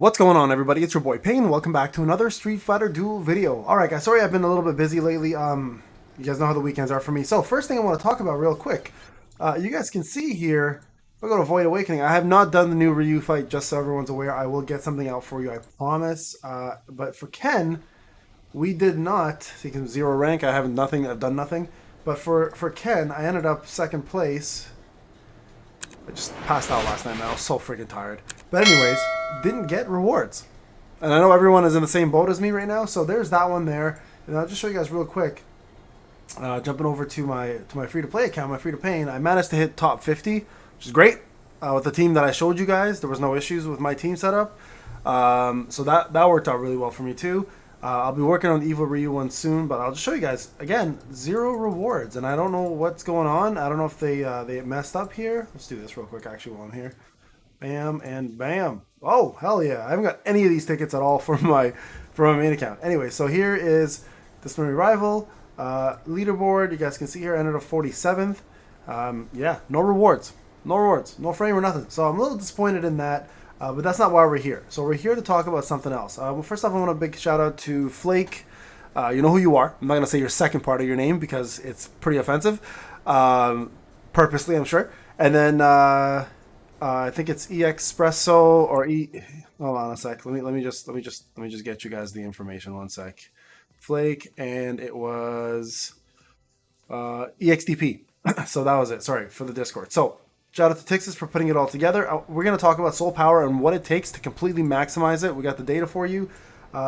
What's going on, everybody? It's your boy Payne. Welcome back to another Street Fighter Duel video. All right, guys. Sorry, I've been a little bit busy lately. You guys know how the weekends are for me. So, first thing I want to talk about real quick. You guys can see here. If I go to Void Awakening, I have not done the new Ryu fight. Just so everyone's aware, I will get something out for you. I promise. But for Ken, we did not. So you can zero rank. I have nothing. I've done nothing. But for Ken, I ended up second place. I just passed out last night, man. I was so freaking tired. But anyways, didn't get rewards. And I know everyone is in the same boat as me right now, so there's that one there. And I'll just show you guys real quick. Jumping over to my free-to-play account, my free-to-pay, I managed to hit top 50, which is great. With the team that I showed you guys, there was no issues with my team setup. So that worked out really well for me too. I'll be working on the Evil Ryu one soon, but I'll just show you guys, again, 0 rewards. And I don't know what's going on. I don't know if they messed up here. Let's do this real quick, actually, while I'm here. Bam and bam. Oh, hell yeah. I haven't got any of these tickets at all from my main account. Anyway, so here is Disciplinary Rival. Leaderboard, you guys can see here, I ended up 47th. Yeah, no rewards. No rewards. No frame or nothing. So I'm a little disappointed in that. But that's not why we're here. So we're here to talk about something else. Well, first off, I want a big shout out to Flake. You know who you are. I'm not going to say your second part of your name because it's pretty offensive. Purposely, I'm sure. And then I think it's EXpresso or Hold on a sec. Let me just get you guys the information. One sec. Flake, and it was EXDP. So that was it. Sorry for the Discord. So shout out to Tixs for putting it all together. We're going to talk about Soul Power and what it takes to completely maximize it. We got the data for you.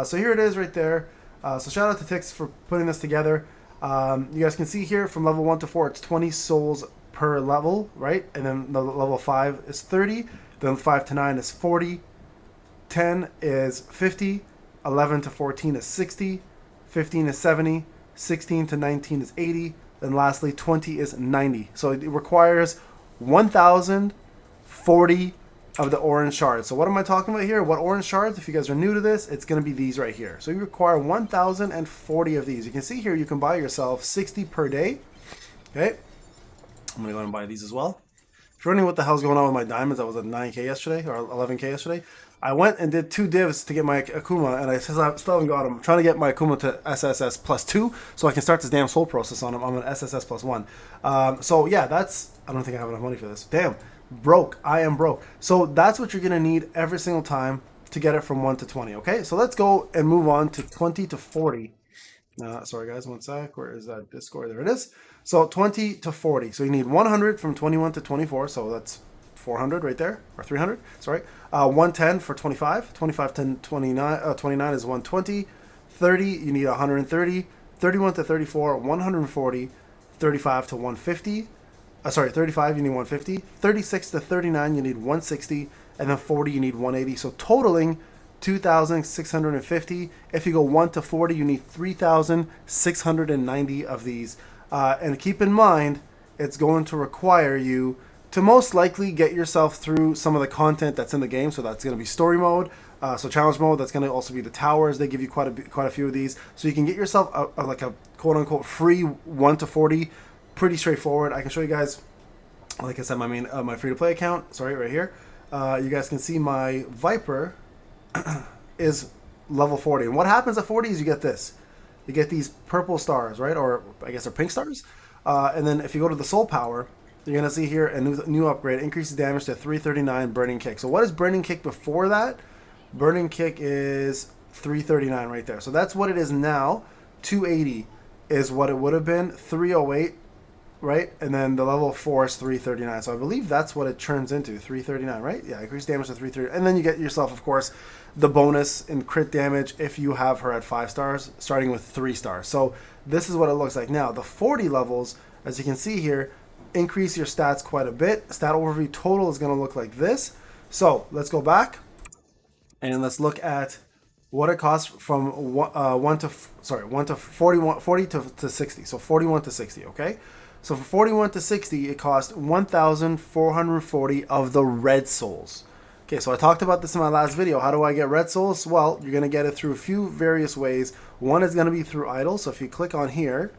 So here it is right there. So shout out to Tixs for putting this together. You guys can see here from level 1 to 4, it's 20 souls per level, right? And then the level 5 is 30. Then 5 to 9 is 40. 10 is 50. 11 to 14 is 60. 15 is 70. 16 to 19 is 80. Then lastly, 20 is 90. So it requires 1,040 of the orange shards. So what am I talking about here? What orange shards? If you guys are new to this, it's going to be these right here. So you require 1,040 of these. You can see here you can buy yourself 60 per day. Okay. I'm going to go and buy these as well. If you're wondering what the hell's going on with my diamonds, I was at 9k yesterday or 11k yesterday. I went and did 2 divs to get my Akuma, and I still haven't got him. I'm trying to get my Akuma to SSS plus 2 so I can start this damn soul process on him. I'm an SSS plus 1. So yeah, I don't think I have enough money for this. Damn, broke. I am broke. So that's what you're going to need every single time to get it from 1 to 20, okay? So let's go and move on to 20 to 40. Sorry guys, one sec. Where is that Discord? There it is. So 20 to 40. So you need 100 from 21 to 24. So that's 400 right there, or 300, sorry. 110 for 25. 25 to 29, 29 is 120. 30, you need 130. 31 to 34, 140. 35 to 150. 35, you need 150. 36 to 39, you need 160. And then 40, you need 180. So totaling 2,650. If you go 1 to 40, you need 3,690 of these. And keep in mind, it's going to require you to most likely get yourself through some of the content that's in the game. So that's going to be story mode. So challenge mode, that's going to also be the towers. They give you quite a few of these. So you can get yourself like a quote-unquote free 1 to 40. Pretty straightforward. I can show you guys, like I said, my free-to-play account. Sorry, right here. You guys can see my Viper is level 40. And what happens at 40 is you get this. You get these purple stars, right? Or I guess they're pink stars. And then if you go to the Soul Power, you're going to see here a new upgrade. Increases damage to 339 Burning Kick. So what is Burning Kick before that? Burning Kick is 339 right there. So that's what it is now. 280 is what it would have been. 308, right? And then the level 4 is 339. So I believe that's what it turns into. 339, right? Yeah, increased damage to 330. And then you get yourself, of course, the bonus in crit damage if you have her at 5 stars, starting with 3 stars. So this is what it looks like now. The 40 levels, as you can see here, increase your stats quite a bit. Stat overview total is going to look like this. So let's go back and let's look at what it costs from 40 to 60. So 41 to 60, okay? So for 41 to 60, it costs 1,440 of the red souls. Okay, so I talked about this in my last video. How do I get red souls? Well, you're going to get it through a few various ways. One is going to be through idle. So if you click on here,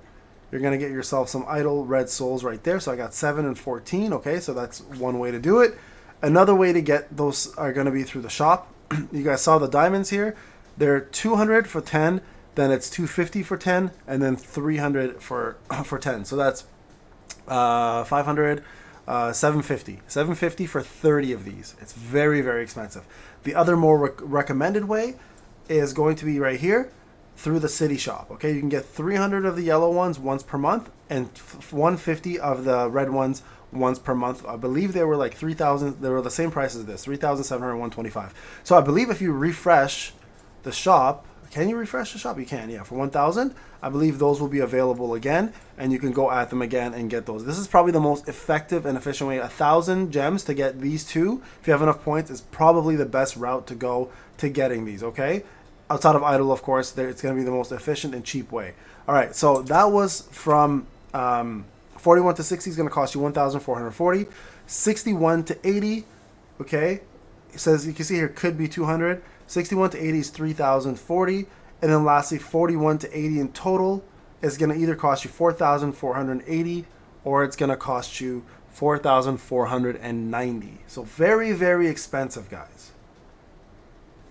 you're going to get yourself some idle red souls right there. So I got 7 and 14. Okay, so that's one way to do it. Another way to get those are going to be through the shop. You guys saw the diamonds here. They're 200 for 10, then it's 250 for 10, and then 300 for 10. So that's 500, 750. 750 for 30 of these. It's very, very expensive. The other more recommended way is going to be right here through the city shop. Okay, you can get 300 of the yellow ones once per month and 150 of the red ones once per month. I believe they were like 3,000. They were the same price as this, 3,700, 125. So I believe if you refresh the shop, can you refresh the shop? You can, yeah. For 1,000, I believe those will be available again, and you can go at them again and get those. This is probably the most effective and efficient way. 1,000 gems to get these two, if you have enough points, is probably the best route to go to getting these, okay? Outside of idle, of course, it's going to be the most efficient and cheap way. All right, so that was from 41 to 60 is going to cost you 1,440. 61 to 80, okay? It says, you can see here, could be 200. 61 to 80 is 3,040. And then lastly, 41 to 80 in total is going to either cost you 4,480 or it's going to cost you 4,490. So very, very expensive, guys.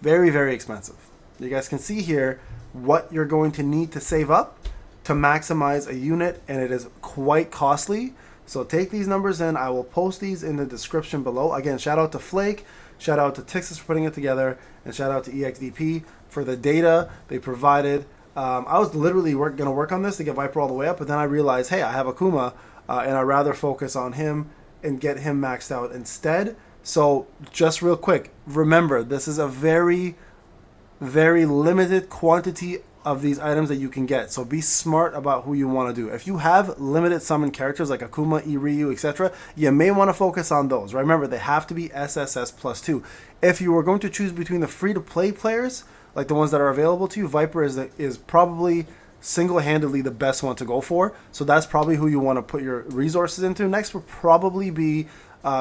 Very, very expensive. You guys can see here what you're going to need to save up to maximize a unit, and it is quite costly. So take these numbers in. I will post these in the description below. Again, shout out to Flake, shout out to Tixs for putting it together, and shout out to EXDP for the data they provided. I was literally going to work on this to get Viper all the way up, but then I realized, hey, I have Akuma, and I'd rather focus on him and get him maxed out instead. So just real quick, remember, this is a very, very limited quantity of these items that you can get. So be smart about who you want to do. If you have limited summon characters like Akuma, Ryu, etc., you may want to focus on those. Remember, they have to be SSS plus 2. If you were going to choose between the free-to-play players, like the ones that are available to you, Viper is probably single-handedly the best one to go for. So that's probably who you want to put your resources into. Next will probably be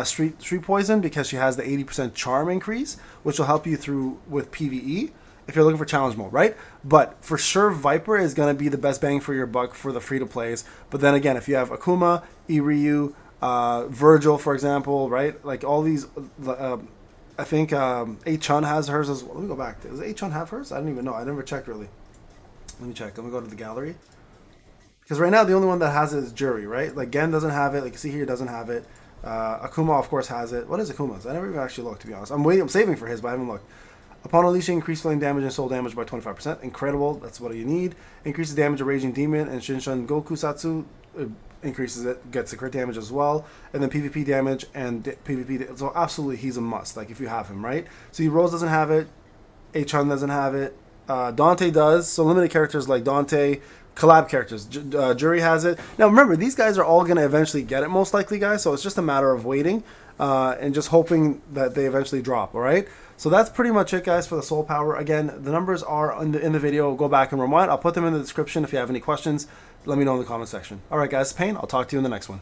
Street Poison, because she has the 80% charm increase, which will help you through with PvE if you're looking for challenge mode, right? But for sure, Viper is going to be the best bang for your buck for the free-to-plays. But then again, if you have Akuma, Ryu, Virgil, for example, right? Like all these, I think A-Chun has hers as well. Let me go back. Does A-Chun have hers? I don't even know. I never checked, really. Let me check. Let me go to the gallery. Because right now, the only one that has it is Jury, right? Like Gen doesn't have it. Like you see here, doesn't have it. Akuma, of course, has it. What is Akuma's? I never even actually looked, to be honest. I'm saving for his, but I haven't looked. Upon unleashing, increase flame damage and soul damage by 25%. Incredible. That's what you need. Increases damage of Raging Demon and Shinshan Goku Satsu. Increases it. Gets the crit damage as well. And then PvP damage and PvP. So absolutely, he's a must. Like if you have him, right? So Rose doesn't have it. A-Chun doesn't have it. Dante does. So limited characters like Dante. Collab characters. Jury has it. Now remember, these guys are all going to eventually get it, most likely, guys. So it's just a matter of waiting and just hoping that they eventually drop, all right? So that's pretty much it, guys, for the Soul Power. Again, the numbers are in the video. Go back and rewind. I'll put them in the description. If you have any questions, let me know in the comment section. All right, guys, Payne, I'll talk to you in the next one.